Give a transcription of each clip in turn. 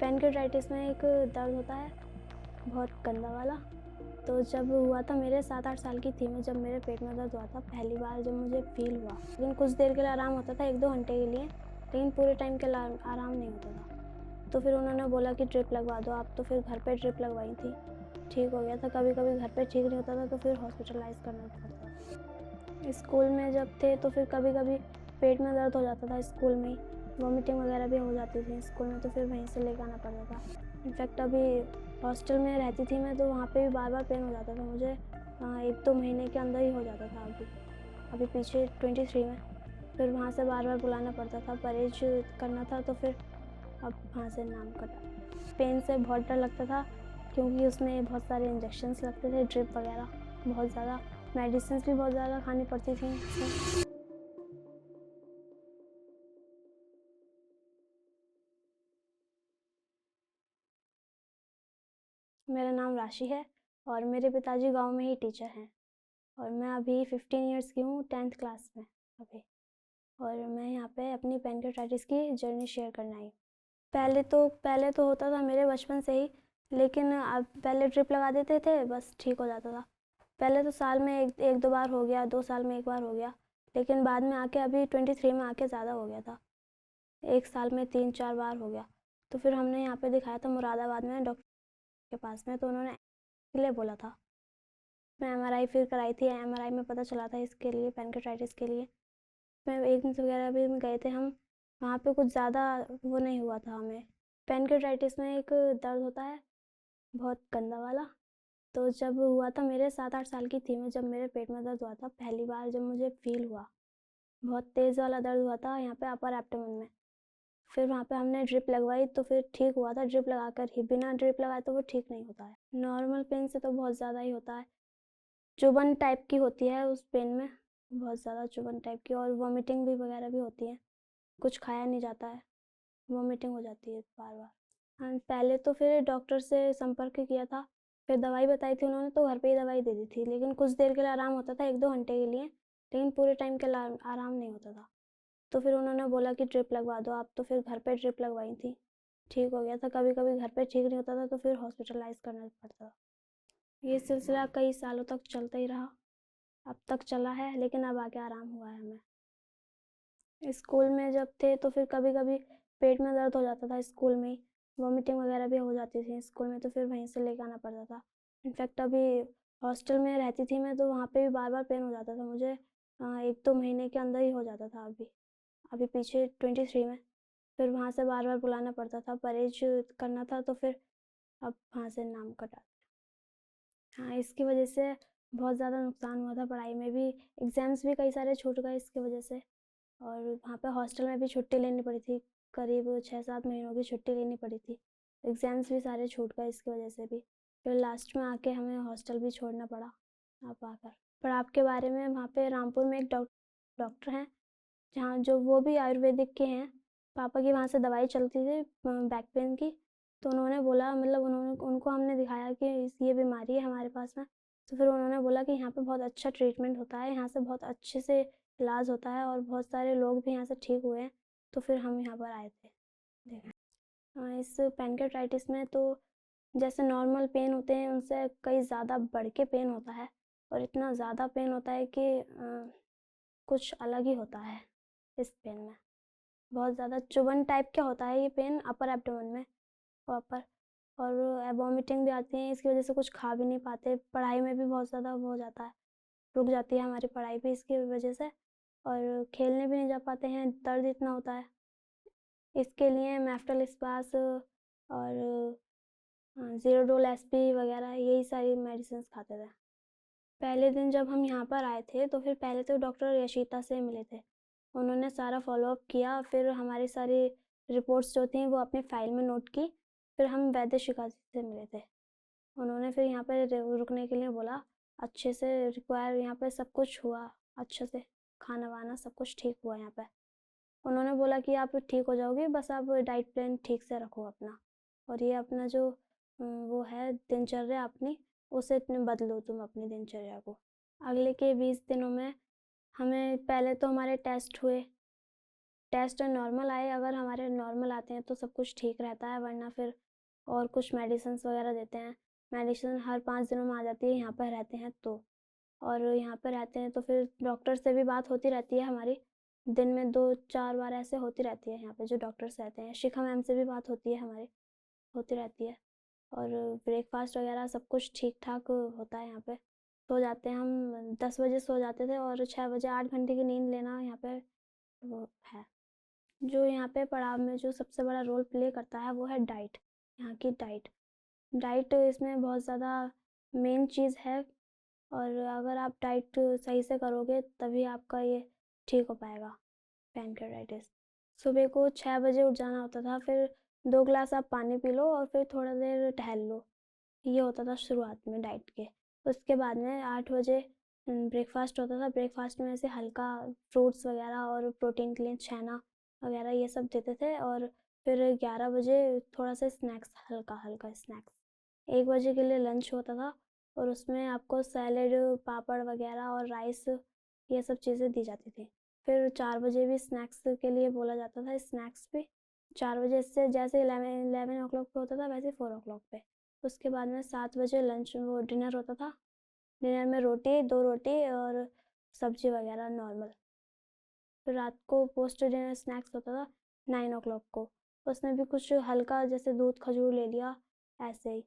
Pancreatitis में एक दर्द होता है बहुत गंदा वाला। तो जब हुआ था मेरे 7-8 साल की थी मैं, जब मेरे पेट में दर्द हुआ था पहली बार जब मुझे फील हुआ। लेकिन कुछ देर के लिए आराम होता था, 1-2 घंटे के लिए, लेकिन पूरे टाइम के लिए आराम नहीं होता था। तो फिर उन्होंने बोला कि ड्रिप लगवा दो आप, तो फिर घर पे ड्रिप लगवाई थी, ठीक हो गया था। कभी कभी घर पे ठीक नहीं होता था तो फिर हॉस्पिटलाइज करना पड़ता था। स्कूल में जब थे तो फिर कभी कभी पेट में दर्द हो जाता था, स्कूल में ही वॉमिटिंग वगैरह भी हो जाती थी स्कूल में, तो फिर वहीं से लेकर आना पड़ता था। इनफैक्ट अभी हॉस्टल में रहती थी मैं, तो वहाँ पे भी बार बार पेन हो जाता था मुझे, 1-2 महीने के अंदर ही हो जाता था। अभी पीछे 23 में फिर वहाँ से बार बार बुलाना पड़ता था, परहेज करना था, तो फिर अब वहाँ से नाम कटा। पेन से बहुत डर लगता था क्योंकि उसमें बहुत सारे इंजेक्शन्स लगते थे, ड्रिप वगैरह, बहुत ज़्यादा मेडिसिन भी बहुत ज़्यादा खानी पड़ती थी। मेरा नाम राशि है और मेरे पिताजी गांव में ही टीचर हैं और मैं अभी 15 इयर्स की हूँ, 10th क्लास में अभी। और मैं यहाँ पे अपनी पैनक्रेटाइटिस की जर्नी शेयर करना आई। पहले तो होता था मेरे बचपन से ही, लेकिन अब पहले ड्रिप लगा देते थे, बस ठीक हो जाता था। पहले तो साल में एक दो बार हो गया, 2 साल में एक बार हो गया, लेकिन बाद में आके अभी 23 में आके ज़्यादा हो गया था, 1 साल में 3-4 बार हो गया। तो फिर हमने यहाँ पे दिखाया था मुरादाबाद में डॉक्टर के पास में, तो उन्होंने के लिए बोला था। मैं MRI फिर कराई थी, MRI में पता चला था इसके लिए, पैनक्रेटाइटिस के लिए। मैं एम्स वगैरह भी गए थे हम, वहाँ पे कुछ ज़्यादा वो नहीं हुआ था हमें। पैनक्रेटाइटिस में एक दर्द होता है बहुत गंदा वाला। तो जब हुआ था मेरे 7-8 साल की थी मैं, जब मेरे पेट में दर्द हुआ था पहली बार, जब मुझे फील हुआ, बहुत तेज़ वाला दर्द हुआ था यहाँ पे अपर एब्डोमेन में। फिर वहाँ पे हमने ड्रिप लगवाई तो फिर ठीक हुआ था, ड्रिप लगाकर ही, बिना ड्रिप लगाए तो वो ठीक नहीं होता है। नॉर्मल पेन से तो बहुत ज़्यादा ही होता है, चुभन टाइप की होती है उस पेन में, बहुत ज़्यादा चुभन टाइप की, और वॉमिटिंग भी वगैरह भी होती है, कुछ खाया नहीं जाता है, वॉमिटिंग हो जाती है बार बार। हाँ, पहले तो फिर डॉक्टर से संपर्क किया था, फिर दवाई बताई थी उन्होंने, तो घर पे ही दवाई दे दी थी, लेकिन कुछ देर के लिए आराम होता था, 1-2 घंटे के लिए, लेकिन पूरे टाइम के लिए आराम नहीं होता था। तो फिर उन्होंने बोला कि ड्रिप लगवा दो आप, तो फिर घर पे ड्रिप लगवाई थी, ठीक हो गया था। कभी कभी घर पे ठीक नहीं होता था तो फिर हॉस्पिटलाइज करना पड़ता था। ये सिलसिला कई सालों तक चलता ही रहा, अब तक चला है, लेकिन अब आके आराम हुआ है हमें। स्कूल में जब थे तो फिर कभी कभी पेट में दर्द हो जाता था, स्कूल में ही वॉमिटिंग वगैरह भी हो जाती थी स्कूल में, तो फिर वहीं से लेकर आना पड़ता था। इनफैक्ट अभी हॉस्टल में रहती थी मैं, तो वहाँ पे भी बार बार पेन हो जाता था मुझे, 1-2 महीने के अंदर ही हो जाता था। अभी पीछे 23 में फिर वहाँ से बार बार बुलाना पड़ता था, परहेज करना था, तो फिर अब वहाँ से नाम कटा। हाँ, इसकी वजह से बहुत ज़्यादा नुकसान हुआ था पढ़ाई में भी, एग्ज़ाम्स भी कई सारे छूट गए इसकी वजह से, और वहाँ पे हॉस्टल में भी छुट्टी लेनी पड़ी थी, करीब 6-7 महीनों की छुट्टी लेनी पड़ी थी, एग्ज़ाम्स भी सारे छूट गए इसकी वजह से भी। फिर लास्ट में आके हमें हॉस्टल भी छोड़ना पड़ा आप आकर। पर आपके बारे में, वहाँ पे रामपुर में एक डॉक्टर हैं, जहाँ जो वो भी आयुर्वेदिक के हैं, पापा की वहाँ से दवाई चलती थी बैक पेन की, तो उन्होंने बोला, मतलब उनको हमने दिखाया कि ये बीमारी है हमारे पास में, तो फिर उन्होंने बोला कि यहाँ पे बहुत अच्छा ट्रीटमेंट होता है, यहाँ से बहुत अच्छे से इलाज होता है और बहुत सारे लोग भी यहाँ से ठीक हुए हैं, तो फिर हम यहाँ पर आए थे देखने। इस पैनक्रेटाइटिस में तो जैसे नॉर्मल पेन होते हैं उनसे कई ज़्यादा बढ़ के पेन होता है, और इतना ज़्यादा पेन होता है कि कुछ अलग ही होता है इस पेन में, बहुत ज़्यादा चुभन टाइप का होता है ये पेन अपर एब्डोमेन में प्रॉपर, और वॉमिटिंग भी आती है, इसकी वजह से कुछ खा भी नहीं पाते, पढ़ाई में भी बहुत ज़्यादा वो हो जाता है, रुक जाती है हमारी पढ़ाई भी इसकी वजह से, और खेलने भी नहीं जा पाते हैं, दर्द इतना होता है। इसके लिए मैफ्टल स्पास और ज़ीरोडोल SP वगैरह यही सारी मेडिसिन खाते थे। पहले दिन जब हम यहाँ पर आए थे तो फिर पहले तो डॉक्टर यशिता से मिले थे, उन्होंने सारा फॉलोअप किया, फिर हमारी सारी रिपोर्ट्स जो थी वो अपनी फ़ाइल में नोट की, फिर हम वैद्य शिखा से मिले थे, उन्होंने फिर यहाँ पर रुकने के लिए बोला, अच्छे से रिक्वायर यहाँ पर सब कुछ हुआ, अच्छे से खाना वाना सब कुछ ठीक हुआ यहाँ पर। उन्होंने बोला कि आप ठीक हो जाओगे, बस आप डाइट प्लान ठीक से रखो अपना, और ये अपना जो वो है दिनचर्या अपनी, उसे इतने बदलो तुम अपनी दिनचर्या को। अगले के 20 दिनों में हमें, पहले तो हमारे टेस्ट हुए, टेस्ट नॉर्मल आए, अगर हमारे नॉर्मल आते हैं तो सब कुछ ठीक रहता है, वरना फिर और कुछ मेडिसिन वगैरह देते हैं। मेडिसिन हर 5 दिनों में आ जाती है यहाँ पर रहते हैं तो। और यहाँ पर रहते हैं तो फिर डॉक्टर से भी बात होती रहती है हमारी, दिन में 2-4 बार ऐसे होती रहती है यहाँ पे जो डॉक्टर्स रहते हैं। शिखा मैम से भी बात होती है हमारी, होती रहती है। और ब्रेकफास्ट वगैरह सब कुछ ठीक ठाक होता है यहाँ पे। सो जाते हैं हम 10 बजे सो जाते थे, और 6 बजे 8 घंटे की नींद लेना यहाँ पे वो है। जो यहाँ पे पड़ाव में जो सबसे बड़ा रोल प्ले करता है वो है डाइट, यहाँ की डाइट। डाइट इसमें बहुत ज़्यादा मेन चीज़ है, और अगर आप डाइट सही से करोगे तभी आपका ये ठीक हो पाएगा पैनक्रेटाइटिस। सुबह को 6 बजे उठ जाना होता था, फिर 2 ग्लास आप पानी पी लो और फिर थोड़ा देर टहल लो, ये होता था शुरुआत में डाइट के। उसके बाद में 8 बजे ब्रेकफास्ट होता था। ब्रेकफास्ट में ऐसे हल्का फ्रूट्स वगैरह और प्रोटीन के लिए छेना वगैरह ये सब देते थे, और फिर 11 बजे थोड़ा सा स्नैक्स, हल्का हल्का स्नैक्स। 1 बजे के लिए लंच होता था, और उसमें आपको सैलेड, पापड़ वगैरह और राइस ये सब चीज़ें दी जाती थी। फिर 4 बजे भी स्नैक्स के लिए बोला जाता था, स्नैक्स भी 4 बजे से जैसे 11 ओ क्लॉक पे होता था वैसे 4 ओ क्लॉक पे। उसके बाद में 7 बजे लंच वो डिनर होता था। डिनर में रोटी, 2 रोटी और सब्जी वगैरह नॉर्मल। फिर रात को पोस्ट डिनर स्नैक्स होता था 9 ओ क्लॉक को, उसमें भी कुछ हल्का जैसे दूध खजूर ले लिया ऐसे ही।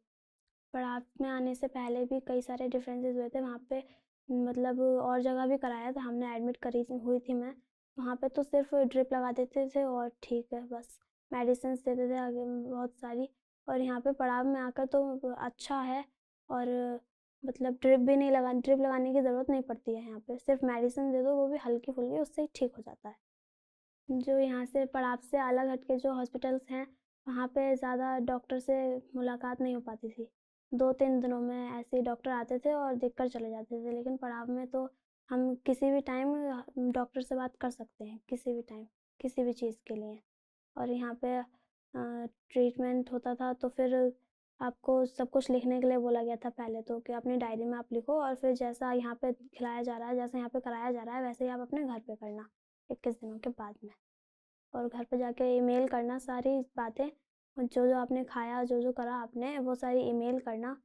पढ़ाई में आने से पहले भी कई सारे डिफरेंसेस हुए थे वहाँ पे, मतलब और जगह भी कराया था हमने, एडमिट करी हुई थी मैं। वहाँ पे तो सिर्फ ड्रिप लगा देते थे और ठीक है बस, मेडिसिन देते थे आगे बहुत सारी। और यहाँ पे पड़ाव में आकर तो अच्छा है, और मतलब ड्रिप लगाने की ज़रूरत नहीं पड़ती है यहाँ पे, सिर्फ मेडिसिन दे दो, वो भी हल्की फुल्की, उससे ही ठीक हो जाता है। जो यहाँ से पड़ाव से अलग हटके जो हॉस्पिटल्स हैं वहाँ पे ज़्यादा डॉक्टर से मुलाकात नहीं हो पाती थी। 2-3 दिनों में ऐसे ही डॉक्टर आते थे और देख कर चले जाते थे, लेकिन पड़ाव में तो हम किसी भी टाइम डॉक्टर से बात कर सकते हैं, किसी भी टाइम, किसी भी चीज़ के लिए। और यहाँ पे ट्रीटमेंट होता था तो फिर आपको सब कुछ लिखने के लिए बोला गया था पहले तो, कि अपनी डायरी में आप लिखो, और फिर जैसा यहाँ पे खिलाया जा रहा है, जैसा यहाँ पे कराया जा रहा है, वैसे ही आप अपने घर पे करना 21 दिनों के बाद में। और घर पे जाके ईमेल करना सारी बातें, जो जो आपने खाया, जो जो करा आपने, वो सारी ईमेल करना,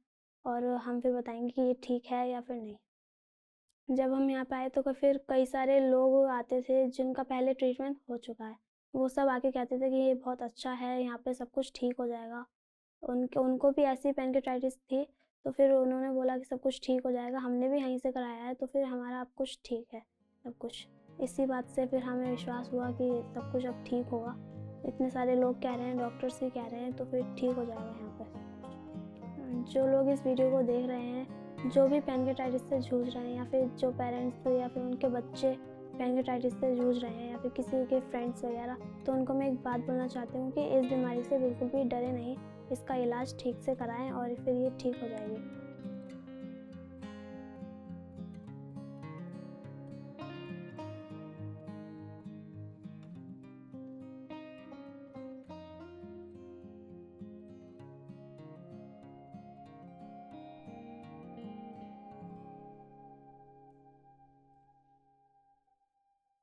और हम फिर बताएंगे कि ये ठीक है या फिर नहीं। जब हम यहाँ पे आए तो फिर कई सारे लोग आते थे जिनका पहले ट्रीटमेंट हो चुका है, वो सब आके कहते थे कि ये बहुत अच्छा है, यहाँ पे सब कुछ ठीक हो जाएगा। उनको भी ऐसी पैनक्रेटाइटिस थी, तो फिर उन्होंने बोला कि सब कुछ ठीक हो जाएगा, हमने भी यहीं से कराया है तो फिर हमारा अब कुछ ठीक है सब कुछ। इसी बात से फिर हमें विश्वास हुआ कि सब कुछ अब ठीक होगा, इतने सारे लोग कह रहे हैं, डॉक्टर्स भी कह रहे हैं, तो फिर ठीक हो जाएगा यहाँ पर। जो लोग इस वीडियो को देख रहे हैं, जो भी पैनक्रेटाइटिस से जूझ रहे हैं, या फिर जो पेरेंट्स या फिर उनके बच्चे पैनक्रेटाइटिस से जूझ रहे हैं, या फिर किसी के फ्रेंड्स वगैरह, तो उनको मैं एक बात बोलना चाहती हूँ कि इस बीमारी से बिल्कुल भी डरे नहीं, इसका इलाज ठीक से कराएं और फिर ये ठीक हो जाएगी।